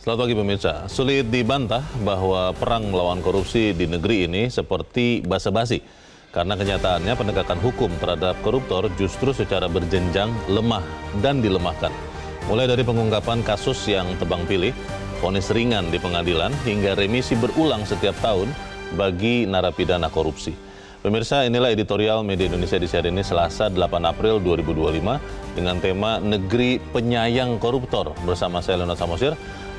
Selamat pagi pemirsa. Sulit dibantah bahwa perang melawan korupsi di negeri ini seperti basa-basi. Karena kenyataannya penegakan hukum terhadap koruptor justru secara berjenjang lemah dan dilemahkan. Mulai dari pengungkapan kasus yang tebang pilih, vonis ringan di pengadilan, hingga remisi berulang setiap tahun bagi narapidana korupsi. Pemirsa, inilah editorial Media Indonesia di hari ini Selasa 8 April 2025 dengan tema Negeri Penyayang Koruptor bersama saya Leonard Samosir.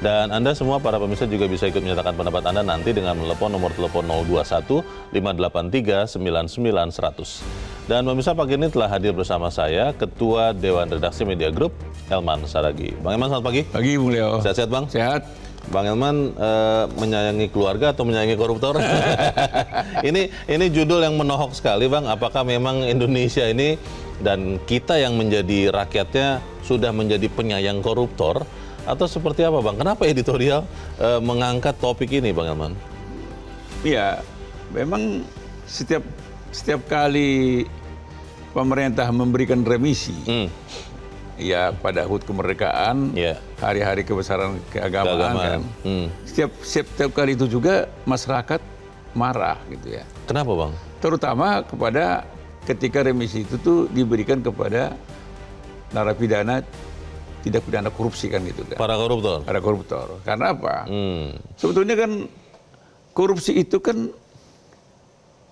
Dan Anda semua para pemirsa juga bisa ikut menyatakan pendapat Anda nanti dengan menelepon nomor telepon 021 583 99 100. Dan pemirsa, pagi ini telah hadir bersama saya Ketua Dewan Redaksi Media Group, Elman Saragih. Bang Elman, selamat pagi. Pagi, Bung Leo. Sehat-sehat, Bang? Sehat. Bang Elman menyayangi keluarga atau menyayangi koruptor? Ini judul yang menohok sekali, Bang. Apakah memang Indonesia ini dan kita yang menjadi rakyatnya sudah menjadi penyayang koruptor? Atau seperti apa, Bang? Kenapa editorial mengangkat topik ini, Bang Elman? Iya, memang setiap kali pemerintah memberikan remisi, ya pada HUT kemerdekaan, hari-hari kebesaran keagamaan. Kan. Setiap kali itu juga masyarakat marah gitu ya. Kenapa, Bang? Terutama kepada ketika remisi itu tuh diberikan kepada narapidana tidak pidana korupsi kan gitu kan. Para koruptor? Para koruptor. Karena apa? Sebetulnya kan korupsi itu kan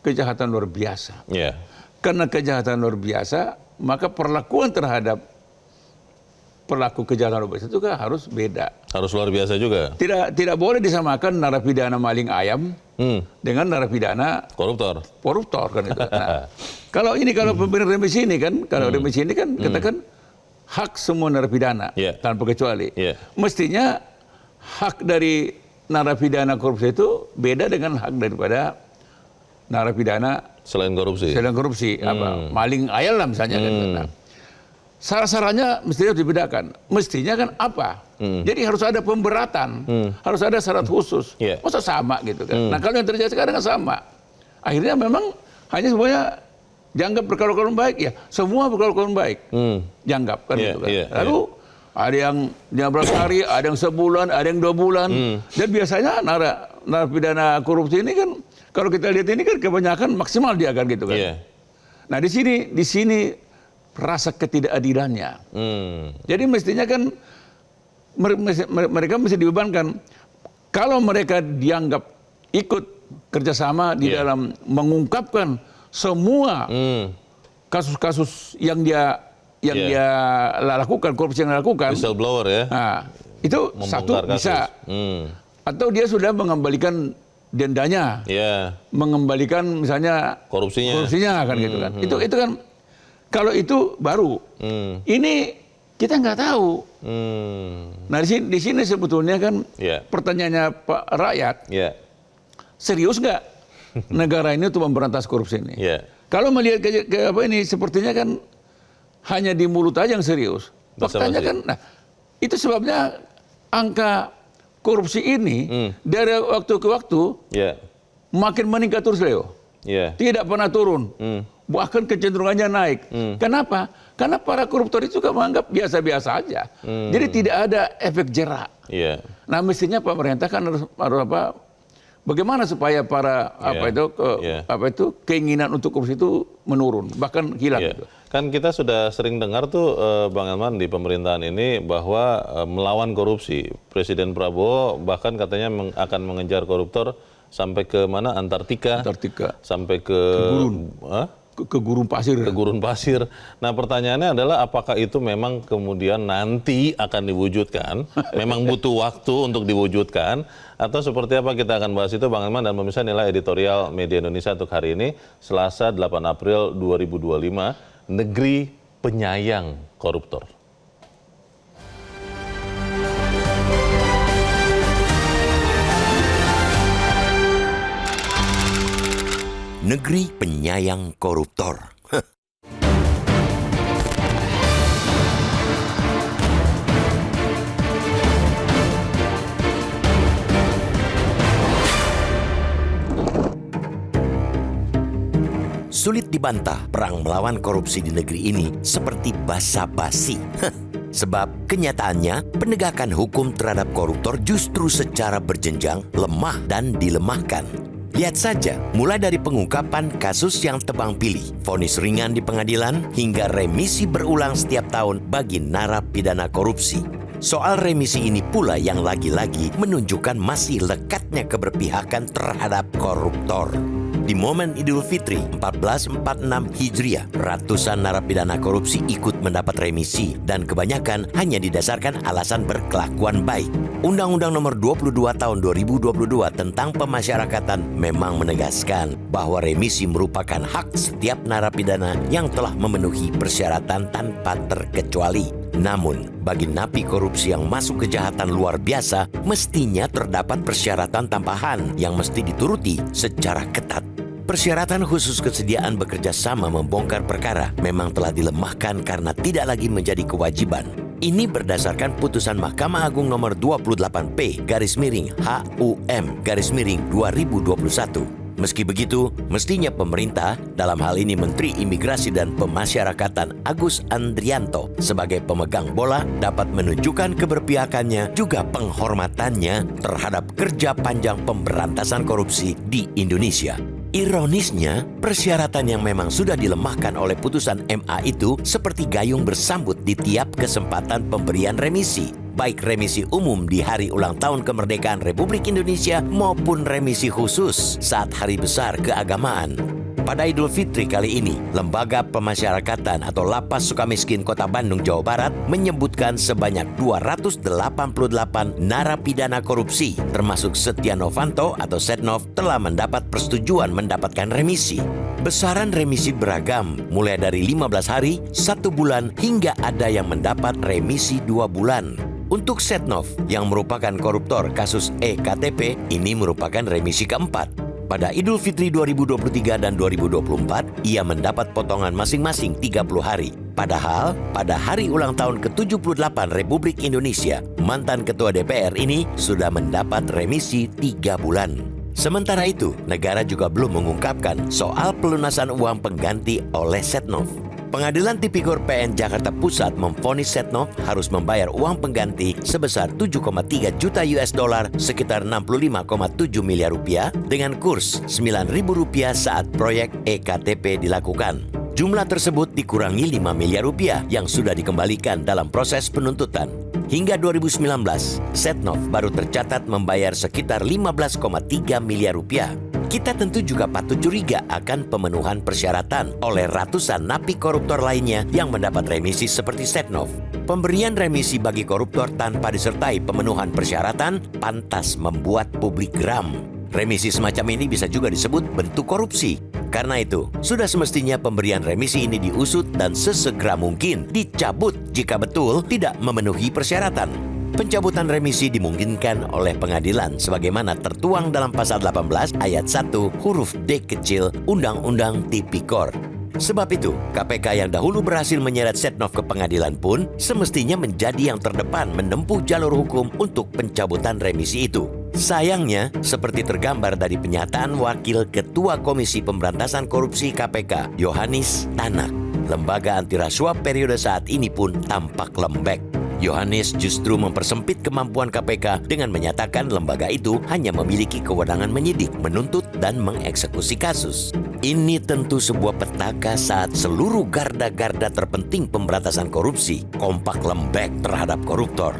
kejahatan luar biasa. Yeah. Karena kejahatan luar biasa, maka perlakuan terhadap pelaku kejahatan luar biasa itu kan harus beda. Harus luar biasa juga? Tidak boleh disamakan narapidana maling ayam dengan narapidana koruptor. Koruptor kan itu. Nah, kalau pemberian remisi ini kan, remisi ini kan katakan hak semua narapidana tanpa kecuali. Mestinya hak dari narapidana korupsi itu beda dengan hak daripada narapidana selain korupsi. Maling ayam lah misalnya kan. Nah, syarat-syaratnya mestinya dibedakan. Mestinya kan apa? Jadi harus ada pemberatan, harus ada syarat khusus. Masa sama gitu kan? Nah, kalau yang terjadi sekarang kan sama. Akhirnya memang hanya semuanya dianggap berkelakuan baik, ya semua berkelakuan baik, dianggap kan gitu kan. Lalu ada yang berapa hari, ada yang sebulan, ada yang 2 bulan, dan biasanya narapidana korupsi ini kan kalau kita lihat ini kan kebanyakan maksimal dia kan gitu kan. Nah di sini rasa ketidakadilannya. Jadi mestinya kan mereka mesti dibebankan kalau mereka dianggap ikut kerjasama di dalam mengungkapkan semua kasus-kasus yang dia lakukan, korupsi yang dia lakukan. Whistleblower ya. Nah, itu satu bisa. Atau dia sudah mengembalikan dendanya. Mengembalikan misalnya korupsinya kan gitu kan. Itu kan kalau itu baru. Ini kita nggak tahu. Nah, di sini sebetulnya kan pertanyaannya Pak rakyat. Serius nggak negara ini untuk memberantas korupsi ini? Kalau melihat ini sepertinya kan hanya di mulut aja yang serius. Faktanya kan, nah itu sebabnya angka korupsi ini dari waktu ke waktu makin meningkat terus, Leo. Tidak pernah turun. Bahkan kecenderungannya naik. Kenapa? Karena para koruptor itu juga menganggap biasa-biasa aja. Jadi tidak ada efek jerak. Nah mestinya pemerintah kan harus bagaimana supaya para keinginan untuk korupsi itu menurun, bahkan hilang. Kan kita sudah sering dengar tuh Bang Elman di pemerintahan ini bahwa melawan korupsi. Presiden Prabowo bahkan katanya akan mengejar koruptor sampai ke mana? Antartika. Sampai ke gurun pasir. Ke gurun pasir. Nah pertanyaannya adalah apakah itu memang kemudian nanti akan diwujudkan? Memang butuh waktu untuk diwujudkan? Atau seperti apa? Kita akan bahas itu, Bang Elman, dan pemirsa, nilai editorial Media Indonesia untuk hari ini, Selasa 8 April 2025, Negeri Penyayang Koruptor. Negeri Penyayang Koruptor. Sulit dibantah, perang melawan korupsi di negeri ini seperti basa-basi. Sebab kenyataannya penegakan hukum terhadap koruptor justru secara berjenjang lemah dan dilemahkan. Lihat saja, mulai dari pengungkapan kasus yang tebang pilih, vonis ringan di pengadilan, hingga remisi berulang setiap tahun bagi narapidana korupsi. Soal remisi ini pula yang lagi-lagi menunjukkan masih lekatnya keberpihakan terhadap koruptor. Di momen Idul Fitri 1446 Hijriah, ratusan narapidana korupsi ikut mendapat remisi dan kebanyakan hanya didasarkan alasan berkelakuan baik. Undang-Undang Nomor 22 Tahun 2022 tentang Pemasyarakatan memang menegaskan bahwa remisi merupakan hak setiap narapidana yang telah memenuhi persyaratan tanpa terkecuali. Namun, bagi napi korupsi yang masuk kejahatan luar biasa, mestinya terdapat persyaratan tambahan yang mesti dituruti secara ketat. Persyaratan khusus kesediaan bekerja sama membongkar perkara memang telah dilemahkan karena tidak lagi menjadi kewajiban. Ini berdasarkan putusan Mahkamah Agung nomor 28P/HUM/2021. Meski begitu, mestinya pemerintah, dalam hal ini Menteri Imigrasi dan Pemasyarakatan Agus Andrianto sebagai pemegang bola dapat menunjukkan keberpihakannya juga penghormatannya terhadap kerja panjang pemberantasan korupsi di Indonesia. Ironisnya, persyaratan yang memang sudah dilemahkan oleh putusan MA itu seperti gayung bersambut di tiap kesempatan pemberian remisi, baik remisi umum di hari ulang tahun kemerdekaan Republik Indonesia maupun remisi khusus saat hari besar keagamaan. Pada Idul Fitri kali ini, Lembaga Pemasyarakatan atau Lapas Sukamiskin Kota Bandung, Jawa Barat menyebutkan sebanyak 288 narapidana korupsi, termasuk Setia Novanto atau Setnov, telah mendapat persetujuan mendapatkan remisi. Besaran remisi beragam, mulai dari 15 hari, 1 bulan, hingga ada yang mendapat remisi 2 bulan. Untuk Setnov, yang merupakan koruptor kasus EKTP, ini merupakan remisi keempat. Pada Idul Fitri 2023 dan 2024, ia mendapat potongan masing-masing 30 hari. Padahal, pada hari ulang tahun ke-78 Republik Indonesia, mantan Ketua DPR ini sudah mendapat remisi 3 bulan. Sementara itu, negara juga belum mengungkapkan soal pelunasan uang pengganti oleh Setnov. Pengadilan Tipikor PN Jakarta Pusat memvonis Setnov harus membayar uang pengganti sebesar 7,3 juta US dollar sekitar 65,7 miliar rupiah dengan kurs Rp9.000 saat proyek EKTP dilakukan. Jumlah tersebut dikurangi 5 miliar rupiah yang sudah dikembalikan dalam proses penuntutan. Hingga 2019, Setnov baru tercatat membayar sekitar 15,3 miliar rupiah. Kita tentu juga patut curiga akan pemenuhan persyaratan oleh ratusan napi koruptor lainnya yang mendapat remisi seperti Setnov. Pemberian remisi bagi koruptor tanpa disertai pemenuhan persyaratan pantas membuat publik geram. Remisi semacam ini bisa juga disebut bentuk korupsi. Karena itu, sudah semestinya pemberian remisi ini diusut dan sesegera mungkin dicabut jika betul tidak memenuhi persyaratan. Pencabutan remisi dimungkinkan oleh pengadilan sebagaimana tertuang dalam pasal 18 ayat 1 huruf D kecil Undang-Undang Tipikor. Sebab itu, KPK yang dahulu berhasil menyeret Setnov ke pengadilan pun semestinya menjadi yang terdepan menempuh jalur hukum untuk pencabutan remisi itu. Sayangnya, seperti tergambar dari pernyataan Wakil Ketua Komisi Pemberantasan Korupsi KPK, Yohanis Tanak, lembaga anti rasuah periode saat ini pun tampak lembek. Yohanis justru mempersempit kemampuan KPK dengan menyatakan lembaga itu hanya memiliki kewenangan menyidik, menuntut, dan mengeksekusi kasus. Ini tentu sebuah petaka saat seluruh garda-garda terpenting pemberantasan korupsi kompak lembek terhadap koruptor.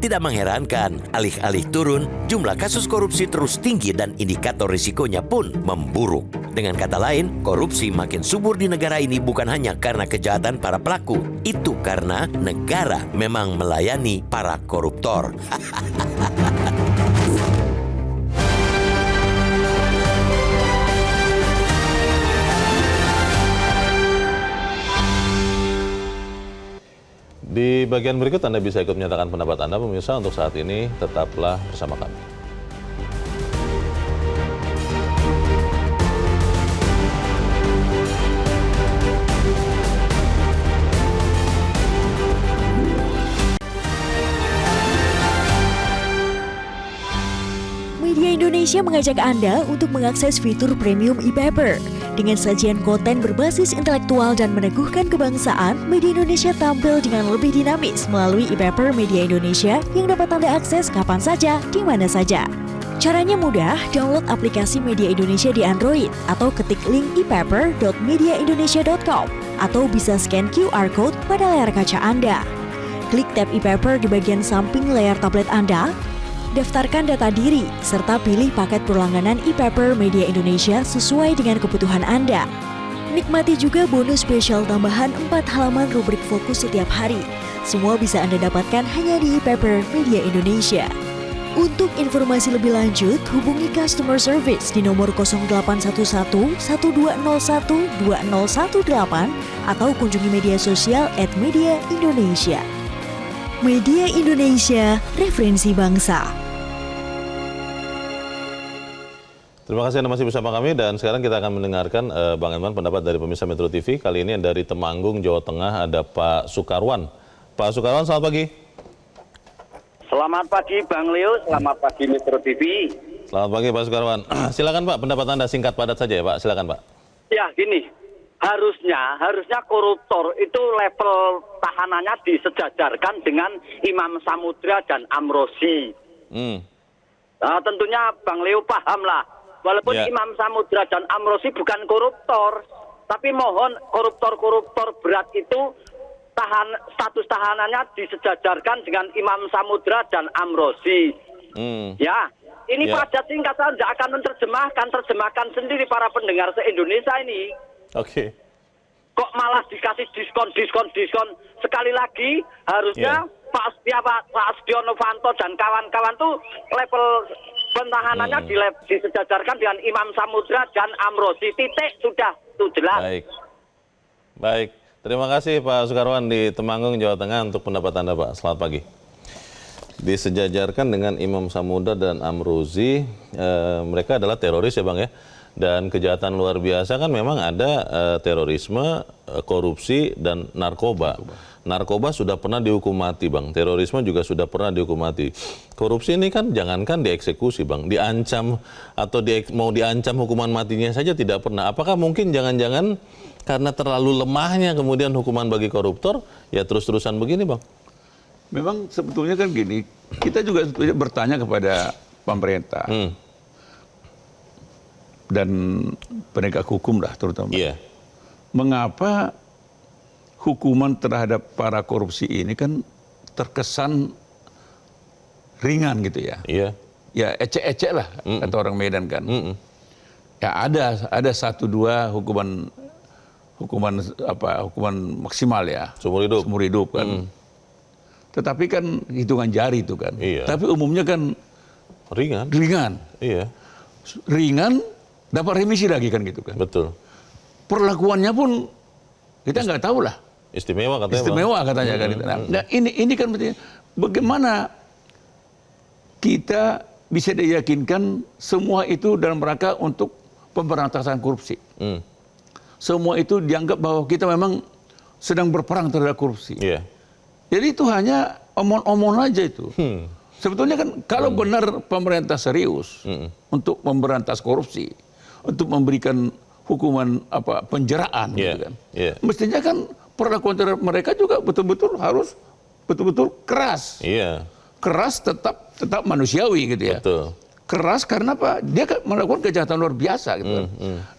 Tidak mengherankan, alih-alih turun, jumlah kasus korupsi terus tinggi dan indikator risikonya pun memburuk. Dengan kata lain, korupsi makin subur di negara ini bukan hanya karena kejahatan para pelaku. Itu karena negara memang melayani para koruptor. Di bagian berikut Anda bisa ikut menyatakan pendapat Anda, pemirsa. Untuk saat ini, tetaplah bersama kami. Media Indonesia mengajak Anda untuk mengakses fitur premium e-paper. Dengan sajian konten berbasis intelektual dan meneguhkan kebangsaan, Media Indonesia tampil dengan lebih dinamis melalui e-paper Media Indonesia yang dapat Anda akses kapan saja, di mana saja. Caranya mudah, download aplikasi Media Indonesia di Android atau ketik link e-paper.mediaindonesia.com atau bisa scan QR Code pada layar kaca Anda. Klik tab e-paper di bagian samping layar tablet Anda, daftarkan data diri, serta pilih paket berlangganan e-paper Media Indonesia sesuai dengan kebutuhan Anda. Nikmati juga bonus spesial tambahan 4 halaman rubrik fokus setiap hari. Semua bisa Anda dapatkan hanya di e-paper Media Indonesia. Untuk informasi lebih lanjut, hubungi customer service di nomor 0811 1201 2018 atau kunjungi media sosial @Media Indonesia. Media Indonesia, referensi bangsa. Terima kasih Anda masih bersama kami dan sekarang kita akan mendengarkan Bang Edman pendapat dari pemirsa Metro TV. Kali ini dari Temanggung, Jawa Tengah ada Pak Sukarwan. Pak Sukarwan, selamat pagi. Selamat pagi Bang Leo, selamat pagi Metro TV. Selamat pagi Pak Sukarwan. Silakan Pak, pendapat Anda singkat padat saja ya Pak, silakan Pak. Ya gini, harusnya koruptor itu level tahanannya disejajarkan dengan Imam Samudra dan Amrozi. Nah, tentunya Bang Leo paham lah, walaupun Imam Samudra dan Amrozi bukan koruptor, tapi mohon koruptor-koruptor berat itu status tahanannya disejajarkan dengan Imam Samudra dan Amrozi. Ya, ini padat singkat saja akan terjemahkan sendiri para pendengar se-Indonesia ini. Oke. Kok malah dikasih diskon. Sekali lagi harusnya Pak Setia Novanto dan kawan-kawan tuh level pentahanannya disejajarkan dengan Imam Samudra dan Amrozi. Titik, sudah, itu jelas. Baik. Terima kasih Pak Sukarwan di Temanggung, Jawa Tengah untuk pendapat Anda Pak. Selamat pagi. Disejajarkan dengan Imam Samudra dan Amrozi, mereka adalah teroris ya Bang ya. Dan kejahatan luar biasa kan memang ada terorisme, korupsi, dan narkoba. Narkoba sudah pernah dihukum mati Bang, terorisme juga sudah pernah dihukum mati. Korupsi ini kan jangankan dieksekusi Bang, diancam atau mau diancam hukuman matinya saja tidak pernah. Apakah mungkin jangan-jangan karena terlalu lemahnya kemudian hukuman bagi koruptor, ya terus-terusan begini Bang? Memang sebetulnya kan gini, kita juga sebetulnya bertanya kepada pemerintah. Dan penegak hukum lah terutama. Mengapa hukuman terhadap para korupsi ini kan terkesan ringan gitu ya? Ya ecek-ecek lah kata orang Medan kan. Ya ada 1-2 hukuman maksimal ya. Seumur hidup kan. Tetapi kan hitungan jari itu kan. Tapi umumnya kan ringan. Ringan dapat remisi lagi kan gitu kan. Betul. Perlakuannya pun kita nggak tahu lah. Istimewa katanya. Istimewa katanya kan. Nah ini kan bagaimana kita bisa diyakinkan semua itu dalam rangka untuk pemberantasan korupsi. Semua itu dianggap bahwa kita memang sedang berperang terhadap korupsi. Jadi itu hanya omong-omong aja itu. Sebetulnya kan kalau benar pemerintah serius untuk memberantas korupsi, untuk memberikan hukuman penjaraan, gitu kan. Mestinya kan perlakuan terhadap mereka juga betul-betul harus betul-betul keras. Keras tetap manusiawi gitu ya. Keras karena apa? Dia melakukan kejahatan luar biasa gitu kan.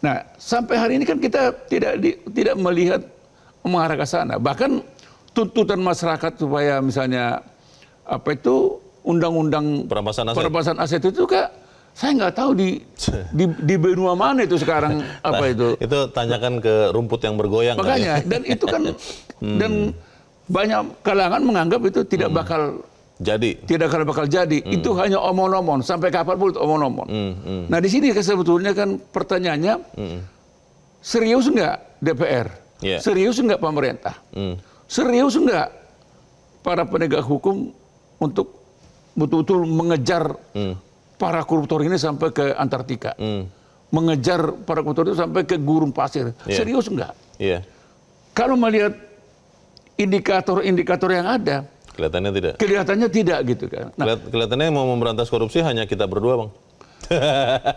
Nah, sampai hari ini kan kita tidak melihat mengarah ke sana. Bahkan tuntutan masyarakat supaya misalnya undang-undang perampasan aset itu juga saya nggak tahu di benua mana itu sekarang itu. Itu tanyakan ke rumput yang bergoyang. Makanya dan itu kan dan banyak kalangan menganggap itu tidak bakal jadi. Itu hanya omong-omong sampai kapan pun omong-omong. Nah di sini sebetulnya kan pertanyaannya serius nggak DPR? Serius nggak pemerintah? Serius nggak para penegak hukum untuk betul-betul mengejar para koruptor ini sampai ke Antartika, mengejar para koruptor itu sampai ke gurun pasir. Serius enggak? Kalau melihat indikator-indikator yang ada, kelihatannya tidak. Kelihatannya tidak gitu kan. Kelihatannya mau memberantas korupsi hanya kita berdua Bang.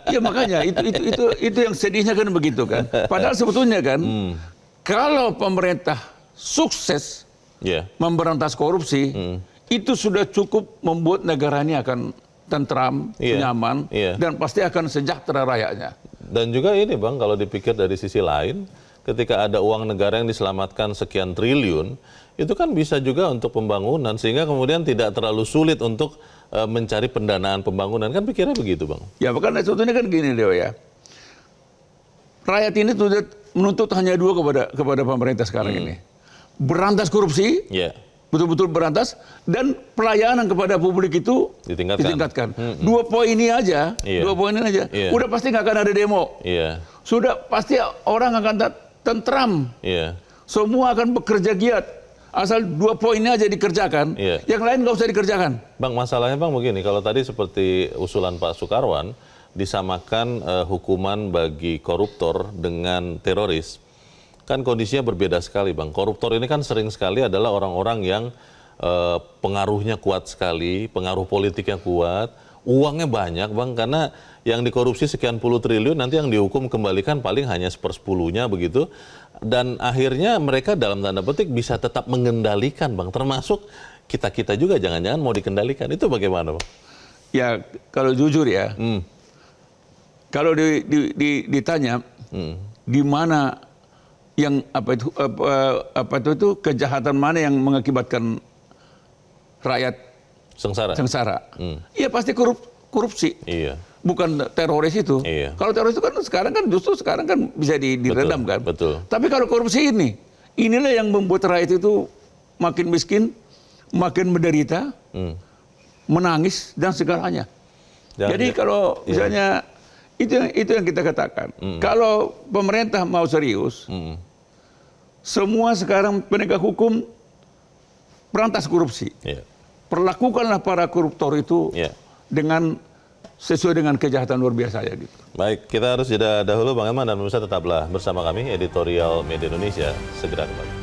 Ya makanya itu yang sedihnya kan begitu kan. Padahal sebetulnya kan kalau pemerintah sukses memberantas korupsi, itu sudah cukup membuat negara ini akan tentram, nyaman, dan pasti akan sejahtera rakyatnya. Dan juga ini Bang, kalau dipikir dari sisi lain, ketika ada uang negara yang diselamatkan sekian triliun, itu kan bisa juga untuk pembangunan, sehingga kemudian tidak terlalu sulit untuk mencari pendanaan pembangunan. Kan pikirnya begitu Bang? Ya karena sebetulnya kan gini Leo ya. Rakyat ini sudah menuntut hanya dua kepada pemerintah sekarang ini. Berantas korupsi, betul-betul berantas, dan pelayanan kepada publik itu ditingkatkan. Dua poin ini aja, udah pasti nggak akan ada demo. Sudah pasti orang akan tentram. Semua akan bekerja giat. Asal dua poin ini aja dikerjakan, yang lain nggak usah dikerjakan. Bang, masalahnya Bang begini, kalau tadi seperti usulan Pak Soekarwan, disamakan hukuman bagi koruptor dengan teroris, kan kondisinya berbeda sekali Bang. Koruptor ini kan sering sekali adalah orang-orang yang pengaruhnya kuat sekali, pengaruh politiknya kuat, uangnya banyak Bang, karena yang dikorupsi sekian puluh triliun, nanti yang dihukum kembalikan paling hanya 1/10-nya begitu. Dan akhirnya mereka dalam tanda petik bisa tetap mengendalikan Bang, termasuk kita-kita juga jangan-jangan mau dikendalikan. Itu bagaimana Bang? Ya kalau jujur ya, kalau ditanya di mana yang apa itu kejahatan mana yang mengakibatkan rakyat sengsara. Iya pasti korupsi. Bukan teroris itu. Kalau teroris itu kan sekarang kan justru bisa diredam kan. Betul. Tapi kalau korupsi inilah yang membuat rakyat itu makin miskin, makin menderita, menangis dan segalanya. Jadi kalau misalnya itu yang kita katakan. Kalau pemerintah mau serius, semua sekarang penegak hukum berantas korupsi. Perlakukanlah para koruptor itu dengan sesuai dengan kejahatan luar biasa ya gitu. Baik, kita harus jeda dahulu Bang Eman, dan pemirsa tetaplah bersama kami, Editorial Media Indonesia segera kembali.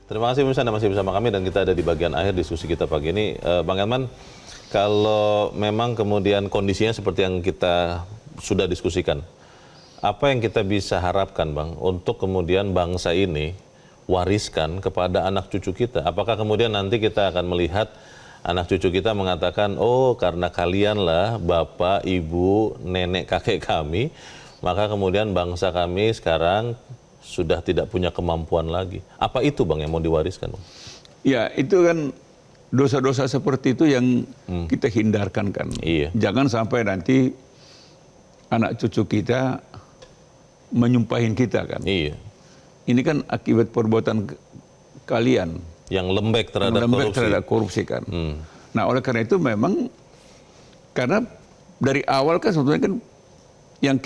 Terima kasih pemirsa, Anda masih bersama kami dan kita ada di bagian akhir diskusi kita pagi ini. Bang Elman, kalau memang kemudian kondisinya seperti yang kita sudah diskusikan, apa yang kita bisa harapkan Bang untuk kemudian bangsa ini wariskan kepada anak cucu kita? Apakah kemudian nanti kita akan melihat anak cucu kita mengatakan, oh karena kalianlah bapak, ibu, nenek, kakek kami, maka kemudian bangsa kami sekarang sudah tidak punya kemampuan lagi. Apa itu Bang yang mau diwariskan Bang? Ya itu kan dosa-dosa seperti itu yang kita hindarkan kan. Jangan sampai nanti anak cucu kita menyumpahin kita kan. Ini kan akibat perbuatan kalian. Yang lembek terhadap korupsi kan. Nah oleh karena itu memang, karena dari awal kan sebetulnya kan yang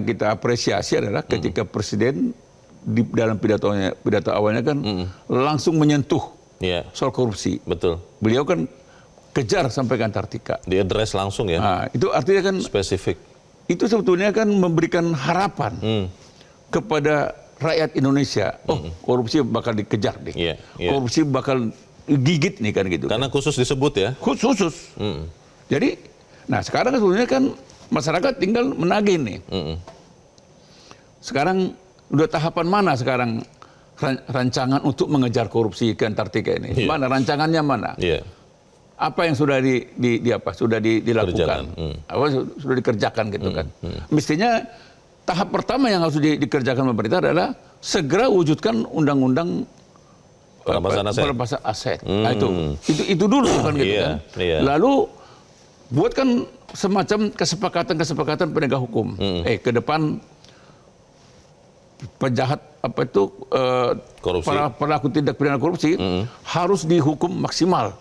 kita apresiasi adalah ketika Presiden di dalam pidato awalnya kan langsung menyentuh soal korupsi. Betul. Beliau kan kejar sampai ke Antartika. Diadres langsung ya. Nah, itu artinya kan spesifik. Itu sebetulnya kan memberikan harapan kepada rakyat Indonesia. Oh, korupsi bakal dikejar nih. Korupsi bakal gigit nih kan gitu. Karena khusus disebut ya. Khusus. Jadi, nah sekarang sebetulnya kan masyarakat tinggal menagih nih. Sekarang udah tahapan mana sekarang rancangan untuk mengejar korupsi ke Antartika ini? Mana rancangannya mana? Apa yang sudah dilakukan? Apa sudah dikerjakan gitu kan? Mestinya tahap pertama yang harus dikerjakan pemerintah adalah segera wujudkan undang-undang perampasan aset. Nah, itu dulu kan gitu kan. Lalu buatkan semacam kesepakatan penegak hukum. Ke depan penjahat korupsi, para pelaku tindak pidana korupsi harus dihukum maksimal.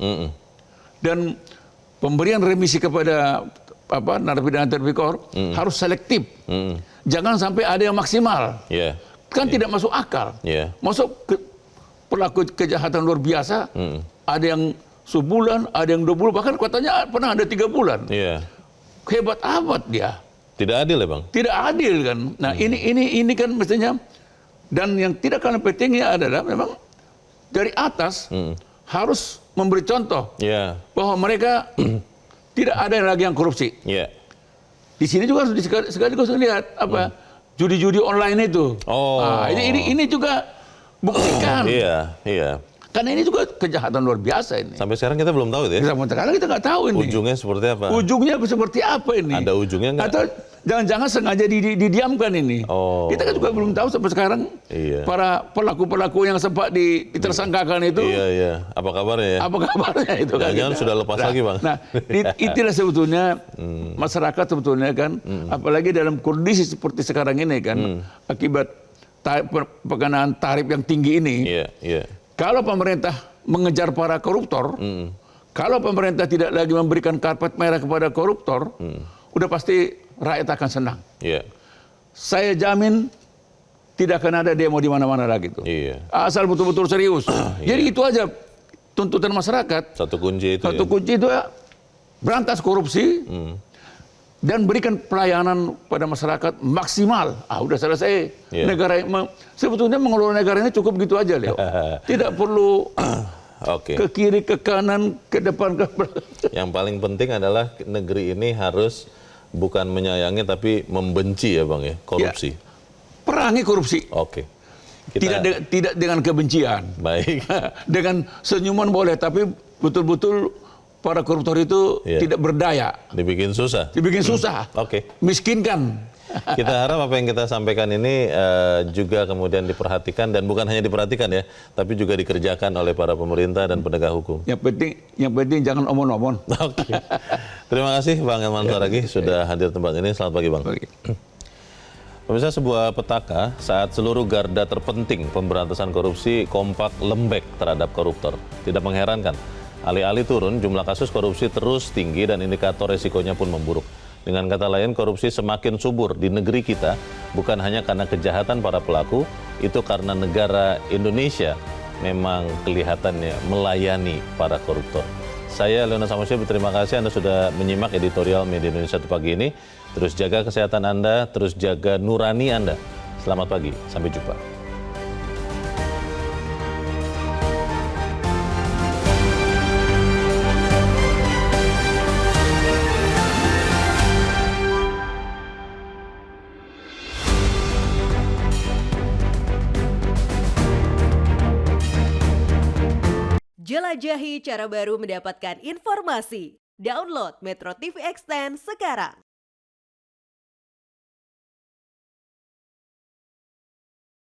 Dan pemberian remisi kepada narapidana terpikor harus selektif. Jangan sampai ada yang maksimal. Kan tidak masuk akal. Masuk pelaku kejahatan luar biasa ada yang sebulan, ada yang 2 bulan, bahkan katanya pernah ada 3 bulan. Iya. Hebat amat dia. Tidak adil ya Bang? Tidak adil kan. Nah ini kan mestinya, dan yang tidak kalah pentingnya adalah memang dari atas harus memberi contoh bahwa mereka tidak ada lagi yang korupsi. Iya. Di sini juga harus sekaligus lihat apa judi-judi online itu. Nah, ini juga buktikan. Iya. Karena ini juga kejahatan luar biasa ini. Sampai sekarang kita belum tahu itu ya? Sampai sekarang kita nggak tahu ini. Ujungnya seperti apa? Ujungnya seperti apa ini? Ada ujungnya nggak? Atau jangan-jangan sengaja didiamkan ini. Kita kan juga belum tahu sampai sekarang. Para pelaku-pelaku yang sempat ditersangkakan itu. Iya. Apa kabarnya ya? Apa kabarnya itu? Jangan-jangan sudah lepas lagi Bang. Nah, itulah sebetulnya masyarakat sebetulnya kan. Apalagi dalam kondisi seperti sekarang ini kan. Akibat pengenaan tarif yang tinggi ini. Iya. Kalau pemerintah mengejar para koruptor, kalau pemerintah tidak lagi memberikan karpet merah kepada koruptor, udah pasti rakyat akan senang. Iya. Saya jamin tidak akan ada demo di mana-mana lagi tuh. Iya. Asal betul-betul serius. Jadi itu aja tuntutan masyarakat. Satu kunci itu. Kunci itu ya berantas korupsi dan berikan pelayanan pada masyarakat maksimal. Udah selesai. Negara sebetulnya mengelola negara ini cukup gitu aja, Leo. Tidak perlu ke kiri, ke kanan, ke depan, ke belakang. Yang paling penting adalah negeri ini harus bukan menyayangi tapi membenci ya Bang ya, korupsi. Perangi korupsi. Oke. Tidak dengan kebencian. Baik. Dengan senyuman boleh, tapi betul-betul para koruptor itu tidak berdaya. Dibikin susah. Oke. Miskinkan. Kita harap apa yang kita sampaikan ini juga kemudian diperhatikan, dan bukan hanya diperhatikan ya, tapi juga dikerjakan oleh para pemerintah dan penegak hukum. Yang penting jangan omon-omon. Oke. Terima kasih Bang Elman Saragih sudah hadir tempat ini. Selamat pagi Bang. Pemirsa, sebuah petaka saat seluruh garda terpenting pemberantasan korupsi kompak lembek terhadap koruptor. Tidak mengherankan. Alih-alih turun, jumlah kasus korupsi terus tinggi dan indikator resikonya pun memburuk. Dengan kata lain, korupsi semakin subur di negeri kita, bukan hanya karena kejahatan para pelaku, itu karena negara Indonesia memang kelihatannya melayani para koruptor. Saya Leona Samosir berterima kasih Anda sudah menyimak editorial Media Indonesia pagi ini. Terus jaga kesehatan Anda, terus jaga nurani Anda. Selamat pagi, sampai jumpa. Jelajahi cara baru mendapatkan informasi. Download Metro TV Extend sekarang.